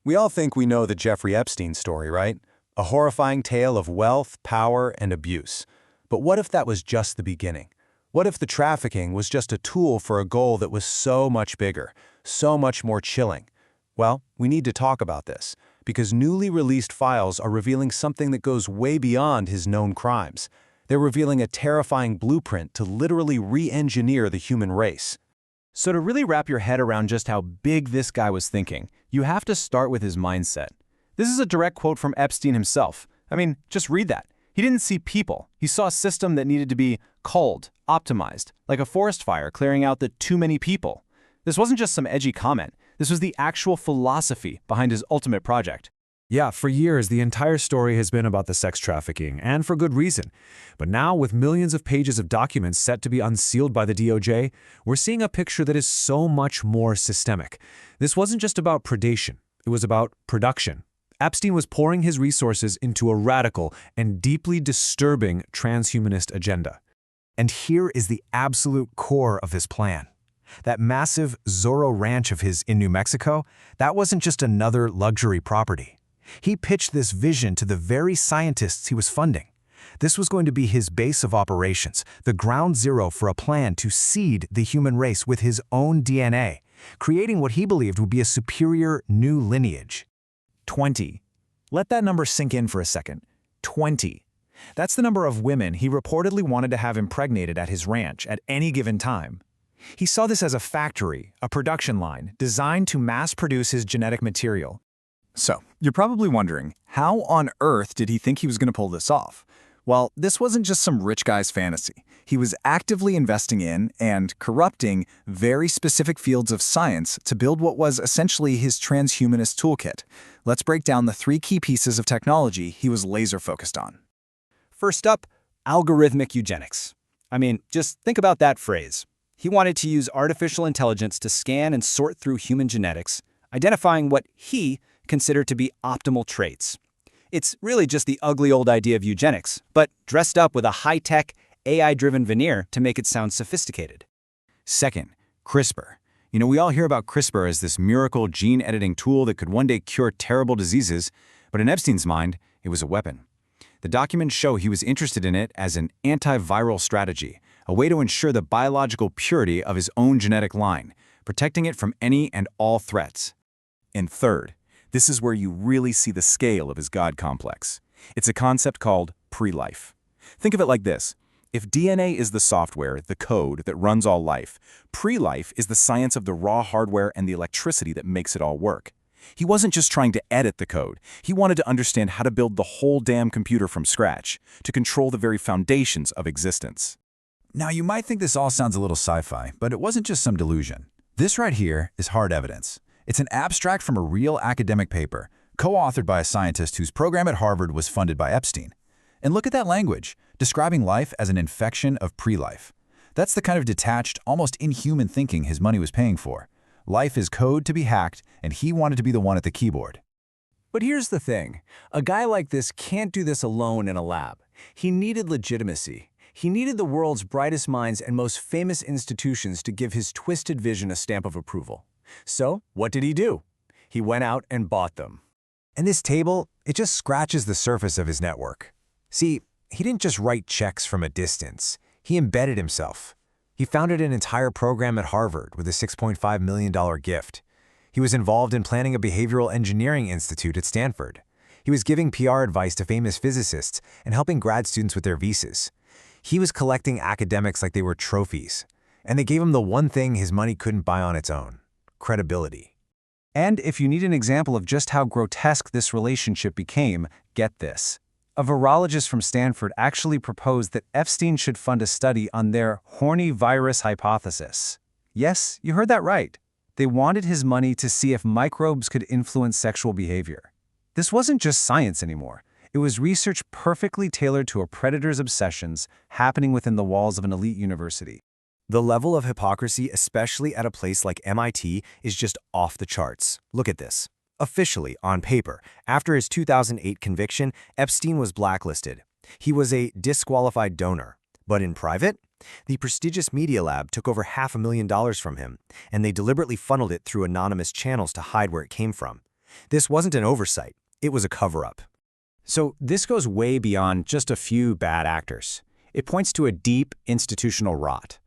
We all think we know the Jeffrey Epstein story, right? A horrifying tale of wealth, power, and abuse. But what if that was just the beginning? What if the trafficking was just a tool for a goal that was so much bigger, so much more chilling? Well, we need to talk about this, because newly released files are revealing something that goes way beyond his known crimes. They're revealing a terrifying blueprint to literally re-engineer the human race. So to really wrap your head around just how big this guy was thinking, you have to start with his mindset. This is a direct quote from Epstein himself. I mean, just read that. He didn't see people. He saw a system that needed to be culled, optimized, like a forest fire clearing out the too many people. This wasn't just some edgy comment. This was the actual philosophy behind his ultimate project. Yeah, for years, the entire story has been about the sex trafficking, and for good reason. But now, with millions of pages of documents set to be unsealed by the DOJ, we're seeing a picture that is so much more systemic. This wasn't just about predation. It was about production. Epstein was pouring his resources into a radical and deeply disturbing transhumanist agenda. And here is the absolute core of his plan. That massive Zorro ranch of his in New Mexico, that wasn't just another luxury property. He pitched this vision to the very scientists he was funding. This was going to be his base of operations, the ground zero for a plan to seed the human race with his own DNA, creating what he believed would be a superior new lineage. 20. Let that number sink in for a second. 20. That's the number of women he reportedly wanted to have impregnated at his ranch at any given time. He saw this as a factory, a production line, designed to mass-produce his genetic material. So, you're probably wondering, how on earth did he think he was going to pull this off? Well, this wasn't just some rich guy's fantasy. He was actively investing in and corrupting very specific fields of science to build what was essentially his transhumanist toolkit. Let's break down the 3 key pieces of technology he was laser-focused on. First up, algorithmic eugenics. I mean, just think about that phrase. He wanted to use artificial intelligence to scan and sort through human genetics, identifying what he considered to be optimal traits. It's really just the ugly old idea of eugenics, but dressed up with a high-tech, AI-driven veneer to make it sound sophisticated. Second, CRISPR. We all hear about CRISPR as this miracle gene-editing tool that could one day cure terrible diseases, but in Epstein's mind, it was a weapon. The documents show he was interested in it as an antiviral strategy, a way to ensure the biological purity of his own genetic line, protecting it from any and all threats. And third, this is where you really see the scale of his God complex. It's a concept called pre-life. Think of it like this. If DNA is the software, the code that runs all life, pre-life is the science of the raw hardware and the electricity that makes it all work. He wasn't just trying to edit the code. He wanted to understand how to build the whole damn computer from scratch, to control the very foundations of existence. Now, you might think this all sounds a little sci-fi, but it wasn't just some delusion. This right here is hard evidence. It's an abstract from a real academic paper, co-authored by a scientist whose program at Harvard was funded by Epstein. And look at that language, describing life as an infection of pre-life. That's the kind of detached, almost inhuman thinking his money was paying for. Life is code to be hacked, and he wanted to be the one at the keyboard. But here's the thing. A guy like this can't do this alone in a lab. He needed legitimacy. He needed the world's brightest minds and most famous institutions to give his twisted vision a stamp of approval. So, what did he do? He went out and bought them. And this table, it just scratches the surface of his network. See, he didn't just write checks from a distance. He embedded himself. He founded an entire program at Harvard with a $6.5 million gift. He was involved in planning a behavioral engineering institute at Stanford. He was giving PR advice to famous physicists and helping grad students with their visas. He was collecting academics like they were trophies. And they gave him the one thing his money couldn't buy on its own: credibility. And if you need an example of just how grotesque this relationship became, get this. A virologist from Stanford actually proposed that Epstein should fund a study on their horny virus hypothesis. Yes, you heard that right. They wanted his money to see if microbes could influence sexual behavior. This wasn't just science anymore. It was research perfectly tailored to a predator's obsessions happening within the walls of an elite university. The level of hypocrisy, especially at a place like MIT, is just off the charts. Look at this. Officially, on paper, after his 2008 conviction, Epstein was blacklisted. He was a disqualified donor. But in private, the prestigious Media Lab took over $500,000 from him, and they deliberately funneled it through anonymous channels to hide where it came from. This wasn't an oversight. It was a cover-up. So this goes way beyond just a few bad actors. It points to a deep institutional rot.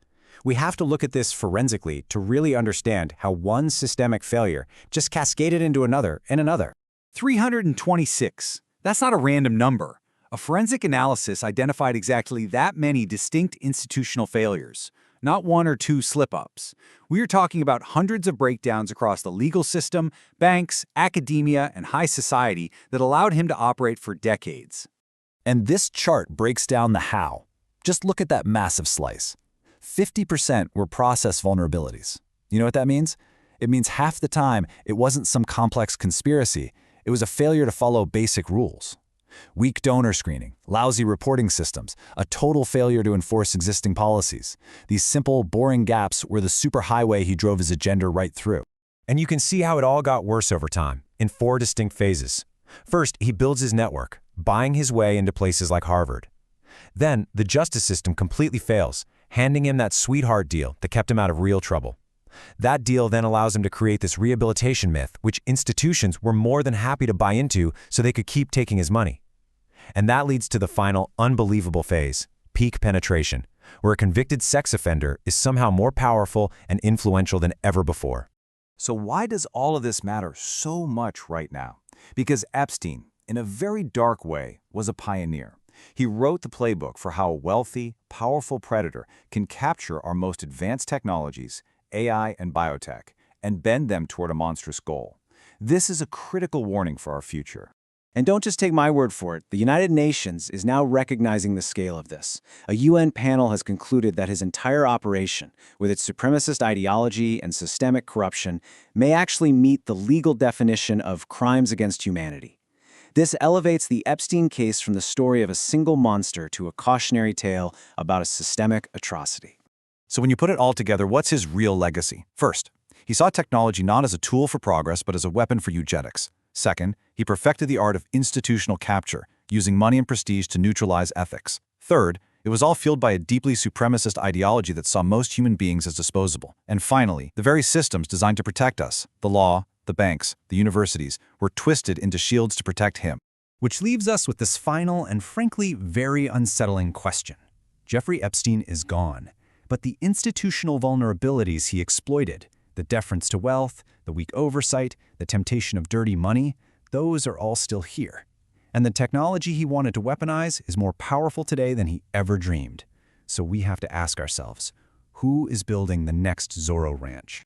We have to look at this forensically to really understand how one systemic failure just cascaded into another and another. 326. That's not a random number. A forensic analysis identified exactly that many distinct institutional failures, not one or two slip-ups. We are talking about hundreds of breakdowns across the legal system, banks, academia, and high society that allowed him to operate for decades. And this chart breaks down the how. Just look at that massive slice. 50% were process vulnerabilities. You know what that means? It means half the time it wasn't some complex conspiracy, it was a failure to follow basic rules. Weak donor screening, lousy reporting systems, a total failure to enforce existing policies. These simple, boring gaps were the superhighway he drove his agenda right through. And you can see how it all got worse over time, in 4 distinct phases. First, he builds his network, buying his way into places like Harvard. Then, the justice system completely fails, handing him that sweetheart deal that kept him out of real trouble. That deal then allows him to create this rehabilitation myth, which institutions were more than happy to buy into so they could keep taking his money. And that leads to the final, unbelievable phase, peak penetration, where a convicted sex offender is somehow more powerful and influential than ever before. So why does all of this matter so much right now? Because Epstein, in a very dark way, was a pioneer. He wrote the playbook for how a wealthy, powerful predator can capture our most advanced technologies, AI and biotech, and bend them toward a monstrous goal. This is a critical warning for our future. And don't just take my word for it. The United Nations is now recognizing the scale of this. A UN panel has concluded that his entire operation, with its supremacist ideology and systemic corruption, may actually meet the legal definition of crimes against humanity. This elevates the Epstein case from the story of a single monster to a cautionary tale about a systemic atrocity. So when you put it all together, what's his real legacy? First, he saw technology not as a tool for progress, but as a weapon for eugenics. Second, he perfected the art of institutional capture, using money and prestige to neutralize ethics. Third, it was all fueled by a deeply supremacist ideology that saw most human beings as disposable. And finally, the very systems designed to protect us, the law, the banks, the universities, were twisted into shields to protect him. Which leaves us with this final and frankly very unsettling question. Jeffrey Epstein is gone, but the institutional vulnerabilities he exploited, the deference to wealth, the weak oversight, the temptation of dirty money, those are all still here. And the technology he wanted to weaponize is more powerful today than he ever dreamed. So we have to ask ourselves, who is building the next Zorro ranch?